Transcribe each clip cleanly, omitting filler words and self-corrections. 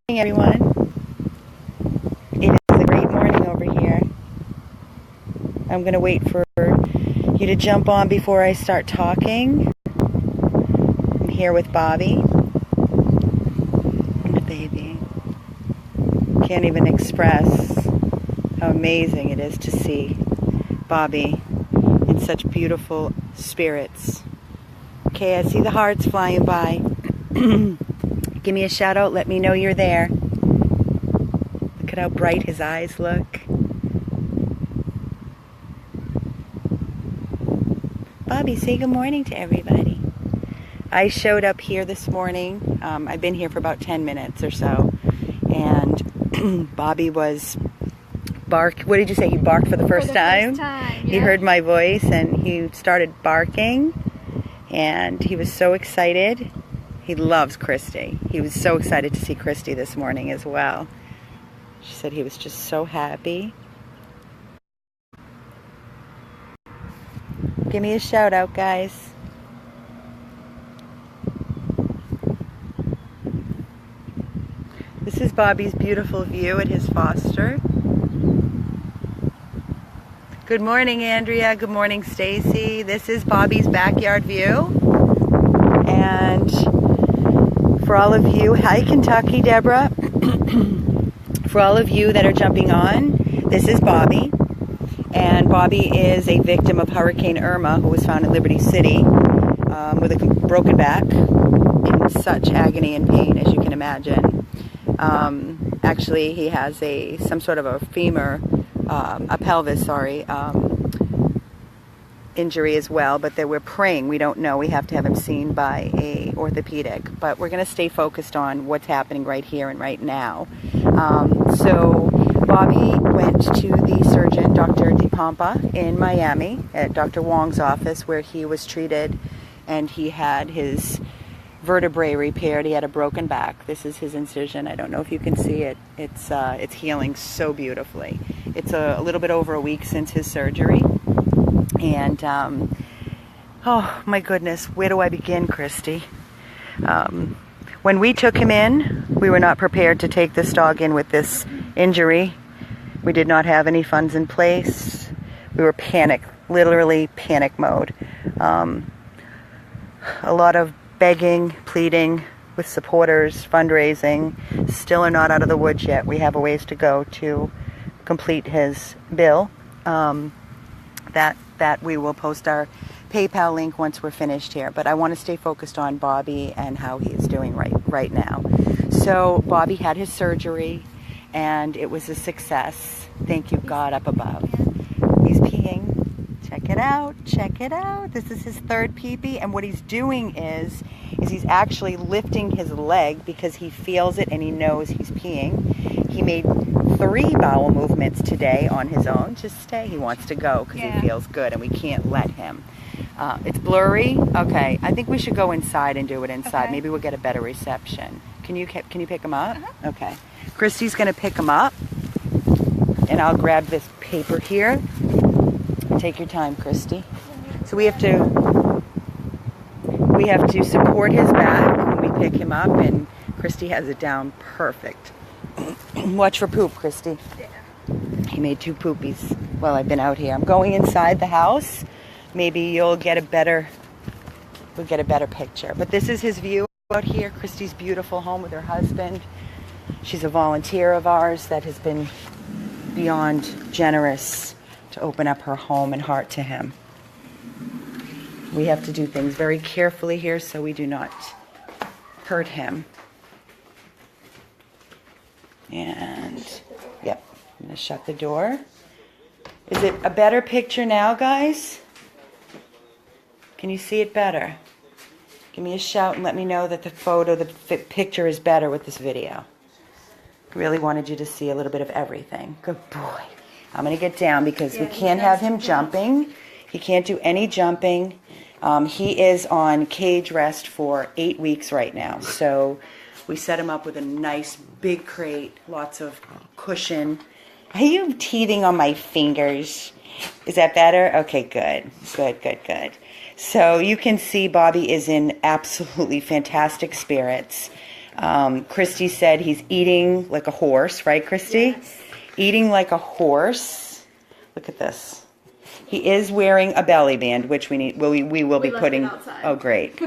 Everyone. It is a great morning over here. I'm going to wait for you to jump on before I start talking. I'm here with Bobby. The baby. Can't even express how amazing it is to see Bobby in such beautiful spirits. Okay, I see the hearts flying by. Give me a shout out, let me know you're there. Look at how bright his eyes look. Bobby, say good morning to everybody. I showed up here this morning. I've been here for about 10 minutes or so. And Bobby was what did you say? He barked for the first time? Yeah. He heard my voice and he started barking. And he was so excited. He loves Christy. He was so excited to see Christy this morning as well. She said he was just so happy. Give me a shout out, guys. This is Bobby's beautiful view at his foster. Good morning, Andrea. Good morning, Stacy. This is Bobby's backyard view. And for all of you, hi Kentucky, Deborah. For all of you that are jumping on, this is Bobby. And Bobby is a victim of Hurricane Irma, who was found in Liberty City with a broken back, in such agony and pain, as you can imagine. Actually, he has some sort of a pelvis, injury as well, but that we're praying. We don't know. We have to have him seen by a orthopedic, but we're going to stay focused on what's happening right here and right now. So Bobby went to the surgeon, Dr. DePompa, in Miami at Dr. Wong's office, where he was treated, and he had his vertebrae repaired. He had a broken back. This is his incision. I don't know if you can see it. It's healing so beautifully. It's a little bit over a week since his surgery. And, oh my goodness, where do I begin, Christy? When we took him in, we were not prepared to take this dog in with this injury. We did not have any funds in place. We were literally panic mode. A lot of begging, pleading with supporters, fundraising. Still are not out of the woods yet. We have a ways to go to complete his bill. That we will post our PayPal link once we're finished here. But I want to stay focused on Bobby and how he is doing right now. So Bobby had his surgery, and it was a success. Thank you, God up above. He's peeing. Check it out. Check it out. This is his third pee-pee, and what he's doing is he's actually lifting his leg because he feels it and he knows he's peeing. He made 3 bowel movements today on his own. Just stay. He wants to go because he feels good, and we can't let him. It's blurry. Okay, I think we should go inside and do it inside. Okay. Maybe we'll get a better reception. Can you pick him up? Uh-huh. Okay. Christy's going to pick him up, and I'll grab this paper here. Take your time, Christy. So we have to support his back when we pick him up, and Christy has it down perfect. Watch for poop, Christy. Yeah. He made 2 poopies while I've been out here. I'm going inside the house. Maybe you'll get a better picture. But this is his view out here. Christy's beautiful home with her husband. She's a volunteer of ours that has been beyond generous to open up her home and heart to him. We have to do things very carefully here so we do not hurt him. And, yep, I'm going to shut the door. Is it a better picture now, guys? Can you see it better? Give me a shout and let me know that the picture is better with this video. I really wanted you to see a little bit of everything. Good boy. I'm going to get down because we can't have him jumping. He can't do any jumping. He is on cage rest for 8 weeks right now. So we set him up with a nice big crate, lots of cushion. Are you teething on my fingers? Is that better? Okay, good. Good, good, good. So you can see Bobby is in absolutely fantastic spirits. Christy said he's eating like a horse, right, Christy? Yes. Eating like a horse. Look at this. He is wearing a belly band, which we need. We will be left putting. it outside. Oh, great!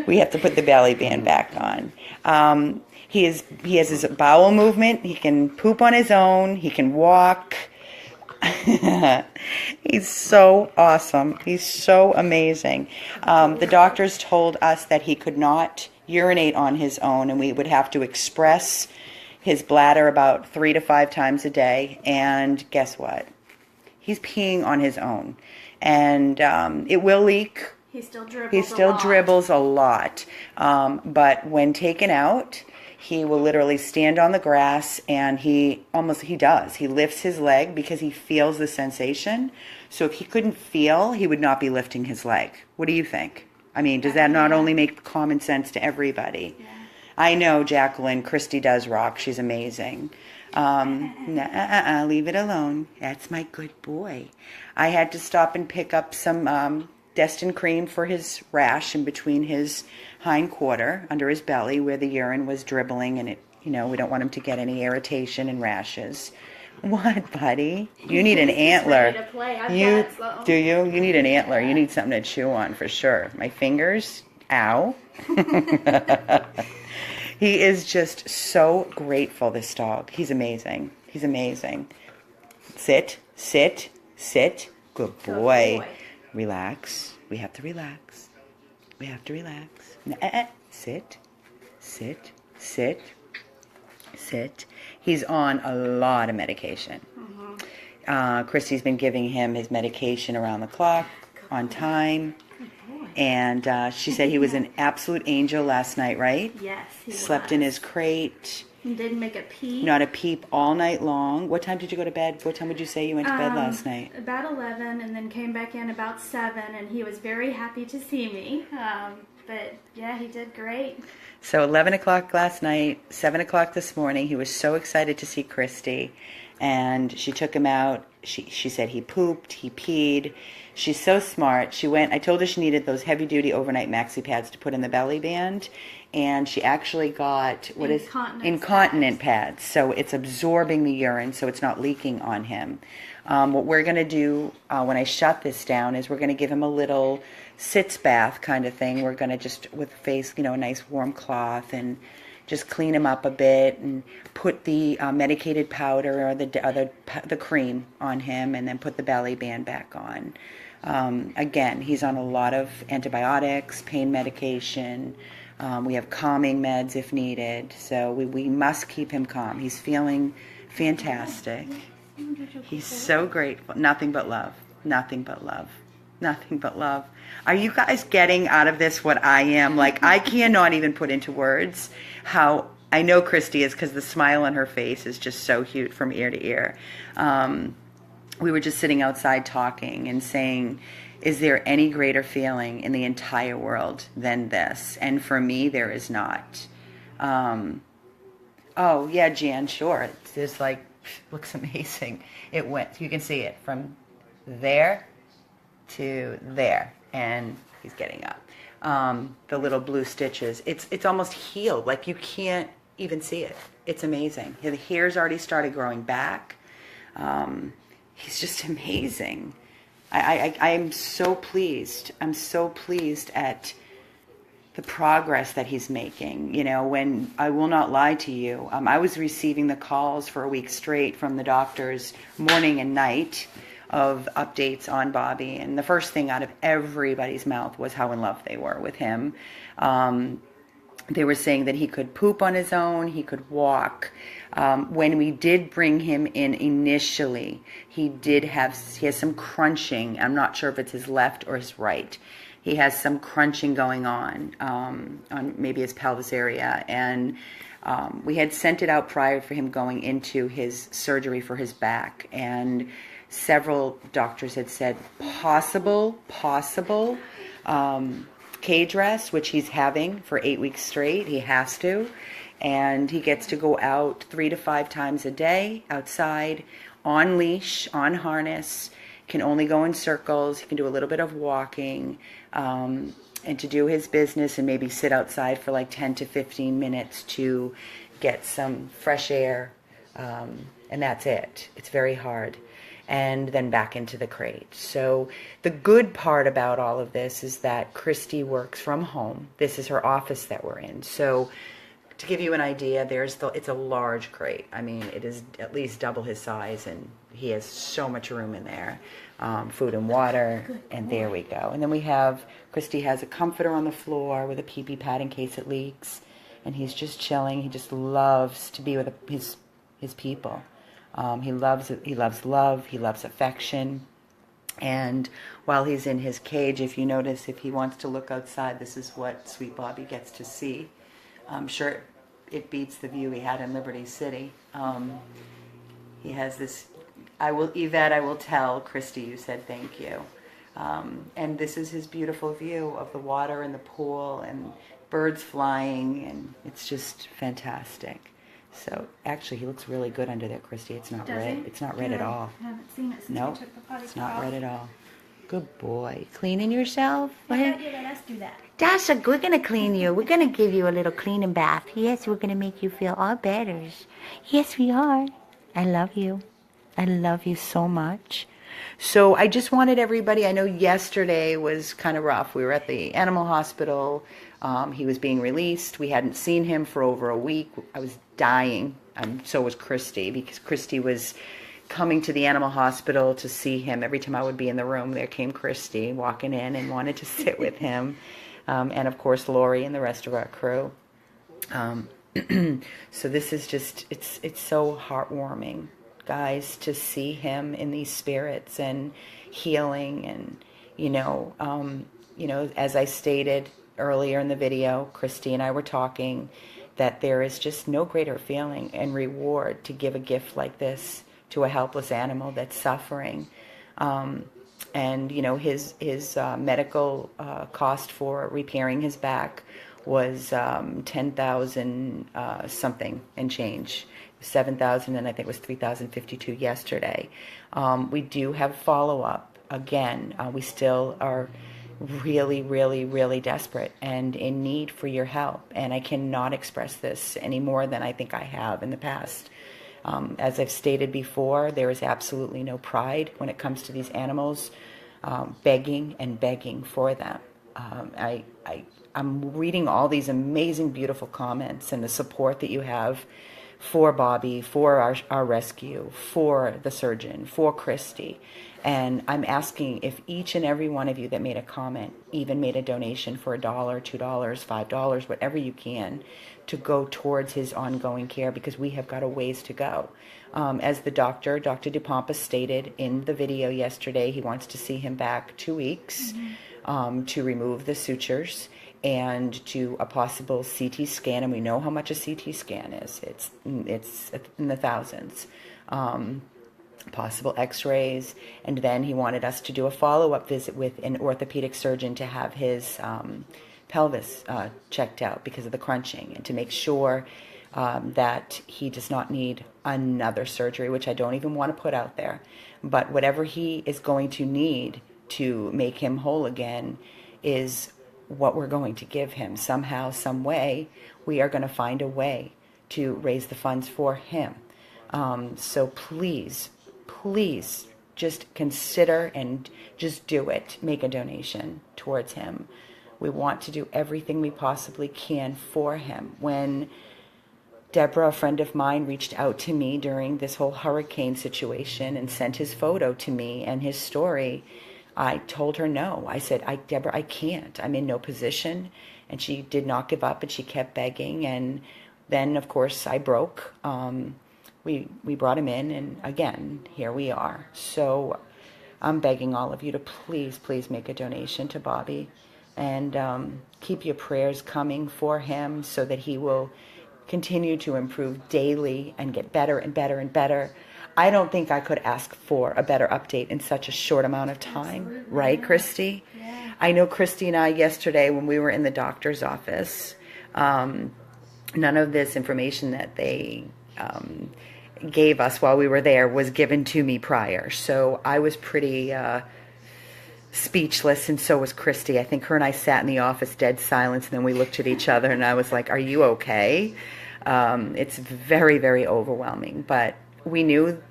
We have to put the belly band back on. He has his bowel movement. He can poop on his own. He can walk. He's so awesome. He's so amazing. The doctors told us that he could not urinate on his own, and we would have to express his bladder about 3 to 5 times a day. And guess what? He's peeing on his own, and it will leak. He still dribbles. Dribbles a lot, but when taken out, he will literally stand on the grass, and he does. He lifts his leg because he feels the sensation. So if he couldn't feel, he would not be lifting his leg. What do you think? I mean, does that not only make common sense to everybody? Yeah. I know, Jacqueline. Christy does rock. She's amazing. Leave it alone. That's my good boy. I had to stop and pick up some Destin cream for his rash in between his hind quarter, under his belly, where the urine was dribbling, and we don't want him to get any irritation and rashes. What, buddy? You need an antler. Ready to play. Do you? You need an antler. You need something to chew on for sure. My fingers, ow. He is just so grateful, this dog. He's amazing. He's amazing. Sit. Good boy. Relax. We have to relax. Sit. He's on a lot of medication. Christy's been giving him his medication around the clock, on time. And she said he was an absolute angel last night, right? Yes, he Slept in his crate. He didn't make a peep. Not a peep all night long. What time did you go to bed? What time would you say you went to bed last night? About 11, and then came back in about 7, and he was very happy to see me. But yeah, he did great. So 11 o'clock last night, 7 o'clock this morning. He was so excited to see Christy, and she took him out. She said he pooped, he peed. She's so smart. I told her she needed those heavy-duty overnight maxi pads to put in the belly band, and she actually got incontinent pads. So it's absorbing the urine, so it's not leaking on him. What we're going to do when I shut this down is we're going to give him a little sitz bath kind of thing. We're going to just, with face, a nice warm cloth, and just clean him up a bit and put the medicated powder or the cream on him, and then put the belly band back on. Again, he's on a lot of antibiotics, pain medication. We have calming meds if needed. So we must keep him calm. He's feeling fantastic. He's so grateful. Nothing but love. Nothing but love. Nothing but love. Are you guys getting out of this what I am? Like, I cannot even put into words how I know Christy is, because the smile on her face is just so cute from ear to ear. We were just sitting outside talking and saying, is there any greater feeling in the entire world than this? And for me, there is not. Oh, yeah, Jan, sure. It's like, looks amazing. It went, you can see it from there to there, and he's getting up. The little blue stitches, it's almost healed. Like, you can't even see it. It's amazing. The hair's already started growing back. He's just amazing. I am so pleased. I'm so pleased at the progress that he's making. When I will not lie to you, I was receiving the calls for a week straight from the doctors morning and night of updates on Bobby, and the first thing out of everybody's mouth was how in love they were with him. They were saying that he could poop on his own, he could walk. When we did bring him in initially, he has some crunching. I'm not sure if it's his left or his right. He has some crunching going on maybe his pelvis area, and we had sent it out prior for him going into his surgery for his back, and several doctors had said possible cage rest, which he's having for 8 weeks straight. He has to. And he gets to go out 3 to 5 times a day outside, on leash, on harness. can only go in circles. He can do a little bit of walking, and to do his business and maybe sit outside for like 10 to 15 minutes to get some fresh air, and that's it. It's very hard. And then back into the crate. So the good part about all of this is that Christy works from home. This is her office that we're in. So to give you an idea, it's a large crate. I mean, it is at least double his size, and he has so much room in there. Food and water, and there we go. And then Christy has a comforter on the floor with a pee-pee pad in case it leaks, and he's just chilling. He just loves to be with his people. He loves love, he loves affection. And while he's in his cage, if you notice, if he wants to look outside, this is what Sweet Bobby gets to see. I'm sure it beats the view he had in Liberty City. He has this, Yvette, I will tell Christy you said thank you. And this is his beautiful view of the water and the pool and birds flying, and it's just fantastic. So actually, he looks really good under there, Christy. It's not red. It's not red at all. I haven't seen it since No, we took the potty it's not off. red at all. Good boy. Cleaning yourself? Why don't you let us do that? Dasha, we're going to clean you. We're going to give you a little cleaning bath. Yes, we're going to make you feel all better. Yes, we are. I love you. I love you so much. So I just wanted everybody, I know yesterday was kind of rough. We were at the animal hospital. He was being released. We hadn't seen him for over a week. I was dying, and so was Christy, because Christy was coming to the animal hospital to see him. Every time I would be in the room, there came Christy walking in and wanted to sit with him. And of course, Lori and the rest of our crew. So this is just, it's so heartwarming, guys, to see him in these spirits and healing. And, as I stated earlier in the video, Christy and I were talking that there is just no greater feeling and reward to give a gift like this to a helpless animal that's suffering. And his medical cost for repairing his back was $10,000 something and change, $7,000, and I think it was $3,052 yesterday. We do have follow-up. Again, we still are really, really, really desperate and in need for your help. And I cannot express this any more than I think I have in the past. As I've stated before, there is absolutely no pride when it comes to these animals, begging and begging for them. I'm reading all these amazing, beautiful comments and the support that you have for Bobby, for our rescue, for the surgeon, for Christy. And I'm asking if each and every one of you that made a comment, even made a donation for $1, $2, $5, whatever you can, to go towards his ongoing care, because we have got a ways to go. As the Dr. DePompa stated in the video yesterday, he wants to see him back 2 weeks to remove the sutures and to a possible CT scan. And we know how much a CT scan is. It's in the thousands. Possible x-rays, and then he wanted us to do a follow-up visit with an orthopedic surgeon to have his pelvis checked out because of the crunching, and to make sure that he does not need another surgery, which I don't even want to put out there. But whatever he is going to need to make him whole again is what we're going to give him. Somehow, some way, we are going to find a way to raise the funds for him. So please just consider and just do it. Make a donation towards him. We want to do everything we possibly can for him. When Deborah, a friend of mine, reached out to me during this whole hurricane situation and sent his photo to me and his story, I told her no. I said, Deborah, I can't. I'm in no position. And she did not give up, and she kept begging. And then, of course, I broke. We brought him in, and again, here we are. So I'm begging all of you to please make a donation to Bobby, and keep your prayers coming for him so that he will continue to improve daily and get better and better and better. I don't think I could ask for a better update in such a short amount of time. Absolutely. Right, Christy? Yeah. I know Christy and I yesterday when we were in the doctor's office, none of this information that they gave us while we were there was given to me prior. So I was pretty speechless, and so was Christy. I think her and I sat in the office dead silence, and then we looked at each other, and I was like, are you okay? It's very, very overwhelming. But we knew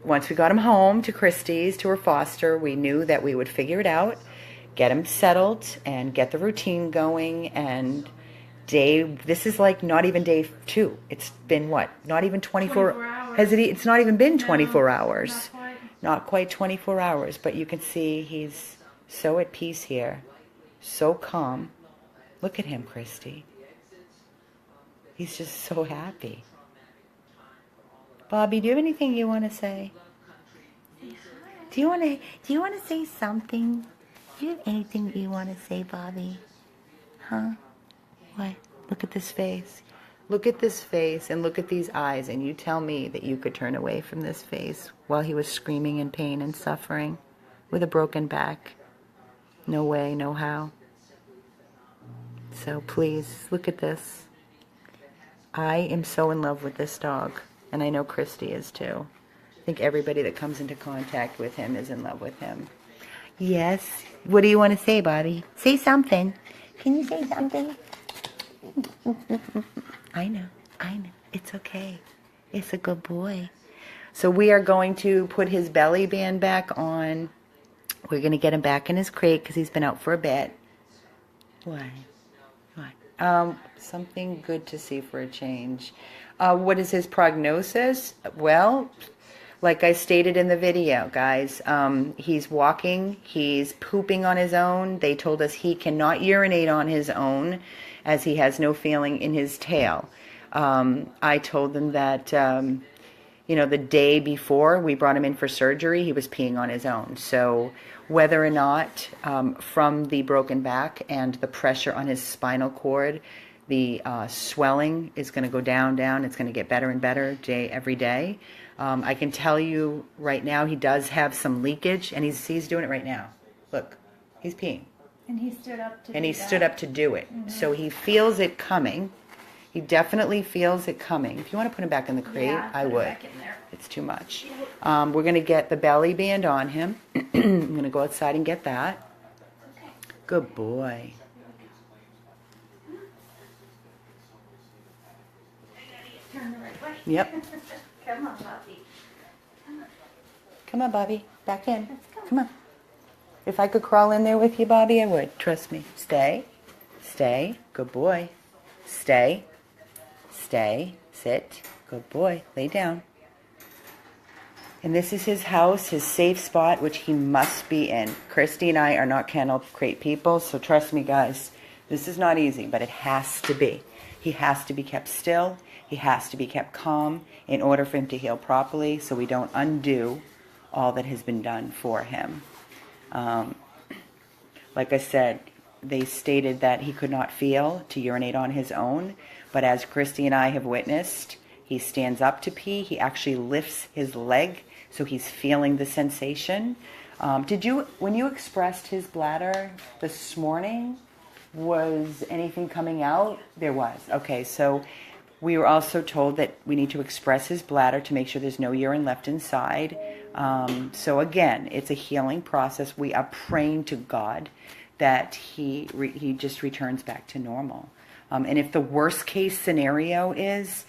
once we got him home to Christy's, to her foster, we knew that we would figure it out, get him settled, and get the routine going. And this is like not even day 2. It's been what? Not even 24 hours. It's not even been 24 No, hours. not quite. Not quite 24 hours, but you can see he's so at peace here, so calm. Look at him, Christy. He's just so happy. Bobby, do you have anything you want to say? Do you want to say something? Do you have anything you want to say, Bobby? Huh? What? Look at this face. Look at this face and look at these eyes, and you tell me that you could turn away from this face while he was screaming in pain and suffering with a broken back. No way, no how. So please, look at this. I am so in love with this dog, and I know Christy is too. I think everybody that comes into contact with him is in love with him. Yes. What do you want to say, Bobby? Say something. Can you say something? I know. It's okay. It's a good boy. So we are going to put his belly band back on. We're going to get him back in his crate because he's been out for a bit. What? Something good to see for a change. What is his prognosis? Well, like I stated in the video, guys, he's walking, he's pooping on his own. They told us he cannot urinate on his own as he has no feeling in his tail. I told them that, the day before we brought him in for surgery, he was peeing on his own. So whether or not from the broken back and the pressure on his spinal cord, the swelling is going to go down. It's going to get better and better every day. I can tell you right now he does have some leakage, and he's doing it right now. Look, he's peeing. And he stood up to do it. Mm-hmm. So he feels it coming. He definitely feels it coming. If you want to put him back in the crate, I would. Back in there. It's too much. We're going to get the belly band on him. I'm going to go outside and get that. Okay. Good boy. Turn the right way. Yep. Come on, Bobby. Come on, Bobby. Back in. Come on. If I could crawl in there with you, Bobby, I would. Trust me. Stay. Good boy. Stay. Sit. Good boy. Lay down. And this is his house, his safe spot, which he must be in. Christy and I are not kennel crate people, so trust me, guys. This is not easy, but it has to be. He has to be kept still. He has to be kept calm in order for him to heal properly, so we don't undo all that has been done for him. Like I said, they stated that he could not feel to urinate on his own, but as Christy and I have witnessed, he stands up to pee. He actually lifts his leg, so he's feeling the sensation. When you expressed his bladder this morning, was anything coming out? There was. Okay, so we were also told that we need to express his bladder to make sure there's no urine left inside. So again, it's a healing process. We are praying to God that he just returns back to normal. And if the worst case scenario is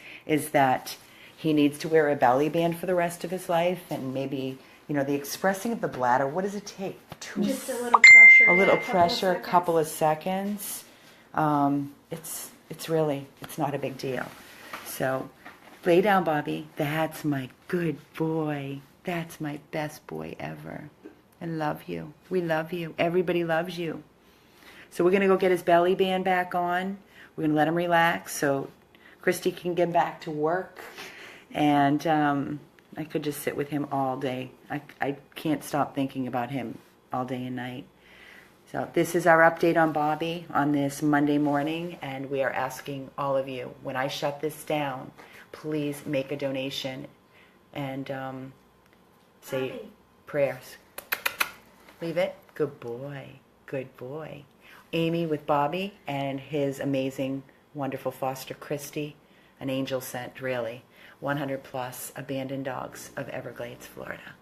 that he needs to wear a belly band for the rest of his life, and maybe, the expressing of the bladder, what does it take? Just a little pressure. A little pressure, a couple of seconds. It's not a big deal. So lay down, Bobby. That's my good boy. That's my best boy ever. I love you. We love you. Everybody loves you. So we're going to go get his belly band back on. We're going to let him relax so Christy can get back to work. And I could just sit with him all day. I can't stop thinking about him all day and night. So this is our update on Bobby on this Monday morning, and we are asking all of you, when I shut this down, please make a donation and say Bobby. Prayers. Leave it. Good boy. Good boy. Amy with Bobby and his amazing, wonderful foster Christy. an angel sent, really. 100 plus abandoned dogs of Everglades, Florida.